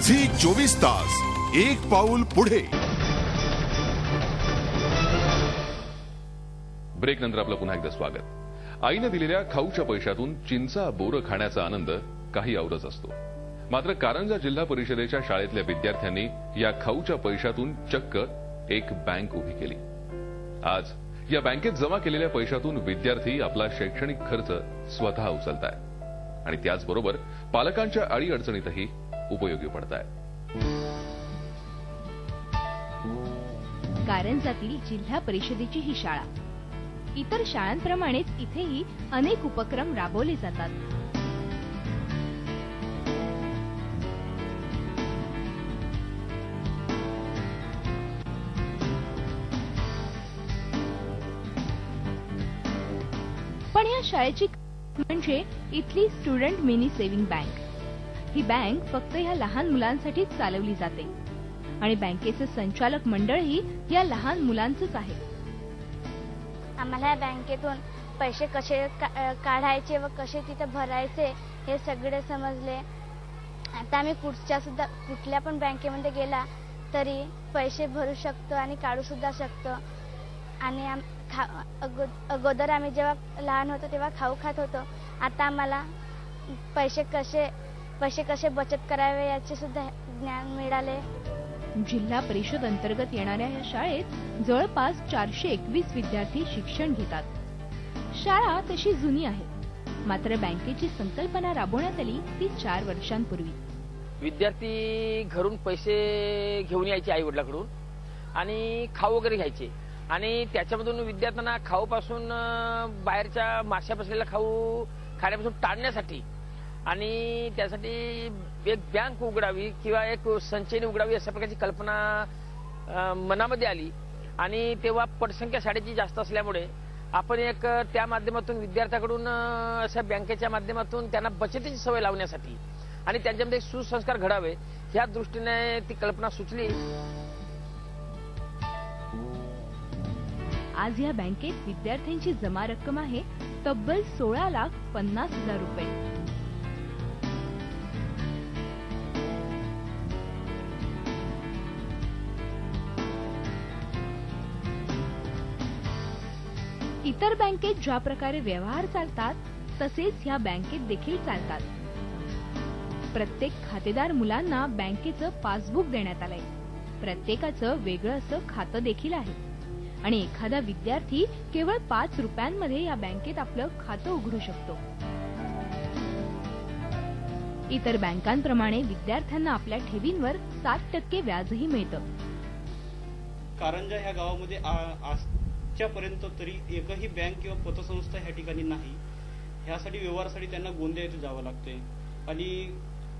Zee 24 तास एक पाऊल पुढे। ब्रेक नंतर आपलं पुन्हा एकदा स्वागत। आईने दिलेल्या खाऊच्या पैशातून चिंचा बोरं खाण्याचा आनंद काही औरच असतो। मात्र कारंजा जिल्हा परिषदेच्या शाळेतल्या विद्यार्थ्यांनी या खाऊच्या पैशातून चक्क एक बँक उभी केली। आज या बँकेत जमा केलेल्या पैशातून विद्यार्थी आपला शैक्षणिक खर्च स्वतः उचलतायत आणि त्याचबरोबर पालकांच्या अडीअडचणीतही उपयोगी पडतायत। कारंजातील जिल्हा परिषदेची ही शाळा इतर शाळांप्रमाणेच इथेही अनेक उपक्रम राबवले जातात। पण या शाळेची म्हणजे इथली स्टुडंट मिनी सेव्हिंग बँक। ही बँक फक्त या लहान मुलांसाठीच चालवली जाते आणि बँकेचे संचालक मंडळही या लहान मुलांचंच आहे। आम्हाला या बँकेतून पैसे कसे काढायचे व कसे तिथे भरायचे हे सगळे समजले। आता आम्ही कुठल्या पण बँकेमध्ये गेला तरी पैसे भरू शकतो आणि काढू सुद्धा शकतो। आणि अगोदर आम्ही जेव्हा लहान होतो तेव्हा खाऊ खात होतो, आता आम्हाला पैसे कसे बचत करावे याचे सुद्धा ज्ञान मिळाले। जिल्हा परिषद अंतर्गत येणाऱ्या या शाळेत जवळपास 421 विद्यार्थी शिक्षण घेतात। शाळा तशी जुनी आहे, मात्र बँकेची संकल्पना राबवण्यात आली ती 4 वर्षांपूर्वी। विद्यार्थी घरून पैसे घेऊन यायचे आई वडिलांकडून आणि खाऊ वगैरे घ्यायचे आणि त्याच्यामधून विद्यार्थ्यांना खाऊपासून बाहेरच्या माश्या बसलेला खाऊ खाण्यापासून टाळण्यासाठी आणि त्यासाठी एक बँक उघडावी किंवा एक संचयनी उघडावी अशा प्रकारची कल्पना मनामध्ये आली। आणि तेव्हा पटसंख्या शाळेची जास्त असल्यामुळे आपण एक त्या माध्यमातून विद्यार्थ्याकडून अशा बँकेच्या माध्यमातून त्यांना बचतीची सवय लावण्यासाठी आणि त्यांच्यामध्ये सुसंस्कार घडावे ह्या दृष्टीने ती कल्पना सुचली। आज या बँकेत विद्यार्थ्यांची जमा रक्कम आहे तब्बल 16,50,000 रुपये। इतर बँकेत ज्या प्रकारे व्यवहार चालतात तसेच ह्या बँकेत देखील चालतात। प्रत्येक खातेदार मुलांना बँकेचं पासबुक देण्यात आलंय। प्रत्येकाचं वेगळं असं खातं देखील आहे आणि एखादा विद्यार्थी केवळ 5 रुपयांमध्ये या बँकेत आपलं खातं उघडू शकतो। इतर बँकांप्रमाणे विद्यार्थ्यांना आपल्या ठेवींवर 7% व्याजही मिळतं। कारंजा ह्या गावामध्ये आजच्यापर्यंत तरी एकही बँक किंवा पतसंस्था ह्या ठिकाणी नाही। ह्यासाठी व्यवहारासाठी त्यांना गोंदिया येथे जावं लागते आणि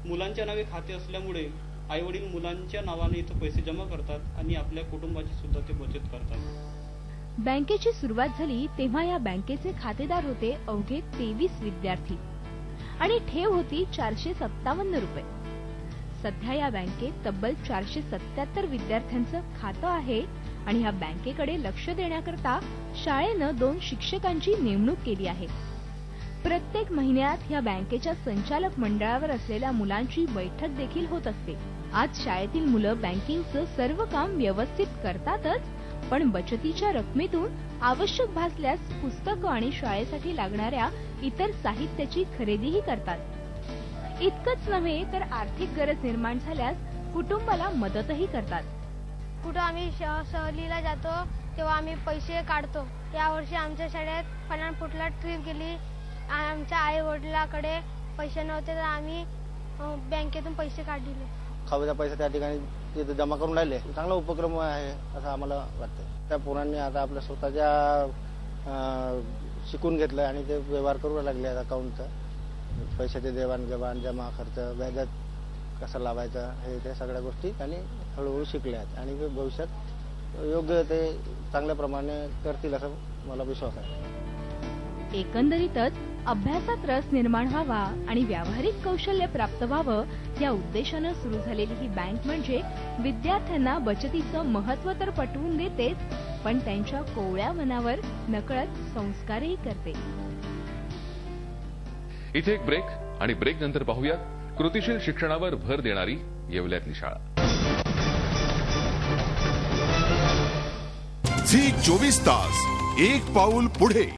मुलांच्या नावे खाते असल्यामुळे आई वडील मुलांच्या नावाने इथं पैसे जमा करतात आणि आपल्या कुटुंबाची सुद्धा ते बचत करतात। बँकेची सुरुवात झाली तेव्हा या बँकेचे खातेदार होते अवघे 23 विद्यार्थी आणि ठेव होती 457 रुपये। सध्या या बँकेत तब्बल 477 विद्यार्थ्यांचं खातं आहे आणि ह्या बँकेकडे लक्ष देण्याकरता शाळेनं 2 शिक्षकांची नेमणूक केली आहे। प्रत्येक महिन्यात ह्या बँकेच्या संचालक मंडळावर असलेल्या मुलांची बैठक देखील होत असते। आज शाळेतील मुलं बँकिंगचं सर्व काम व्यवस्थित करतातच, पण बचतीच्या रकमेतून आवश्यक भासल्यास पुस्तकं आणि शाळेसाठी लागणाऱ्या इतर साहित्याची खरेदीही करतात। इतकंच नव्हे तर आर्थिक गरज निर्माण झाल्यास कुटुंबाला मदतही करतात। कुठं आम्ही सहलीला जातो तेव्हा आम्ही पैसे काढतो। यावर्षी आमच्या शाळेत फलटणला ट्रिप गेली। आमच्या आई वडिलांकडे पैसे नव्हते तर आम्ही बँकेतून पैसे काढले। खाऊचा पैसा त्या ठिकाणी तिथे जमा करून राहिले। चांगला उपक्रम आहे असं आम्हाला वाटतं। त्या पोरांनी आता आपल्या स्वतःच्या शिकून घेतलं आणि ते व्यवहार करू लागले। अकाउंटचं पैशाचे देवाणघेवाण, जमा खर्च, व्याजात कसं लावायचं हे त्या सगळ्या गोष्टी त्यांनी हळूहळू शिकल्या आहेत आणि भविष्यात योग्य ते चांगल्या प्रमाणे करतील असं मला विश्वास आहे। एकंदरीतच अभ्यासात रस निर्माण व्हावा आणि व्यावहारिक कौशल्य प्राप्त व्हावं या उद्देशानं सुरू झालेली ही बँक म्हणजे विद्यार्थ्यांना बचतीचं महत्त्व तर पटवून देतेच, पण त्यांच्या कोवळ्या मनावर नकळत संस्कारही करते। इथे एक ब्रेक आणि ब्रेक नंतर पाहूयात कृतिशील शिक्षणावर भर देणारी येवल्यातली शाळा. झी 24 तास एक पाऊल पुढे.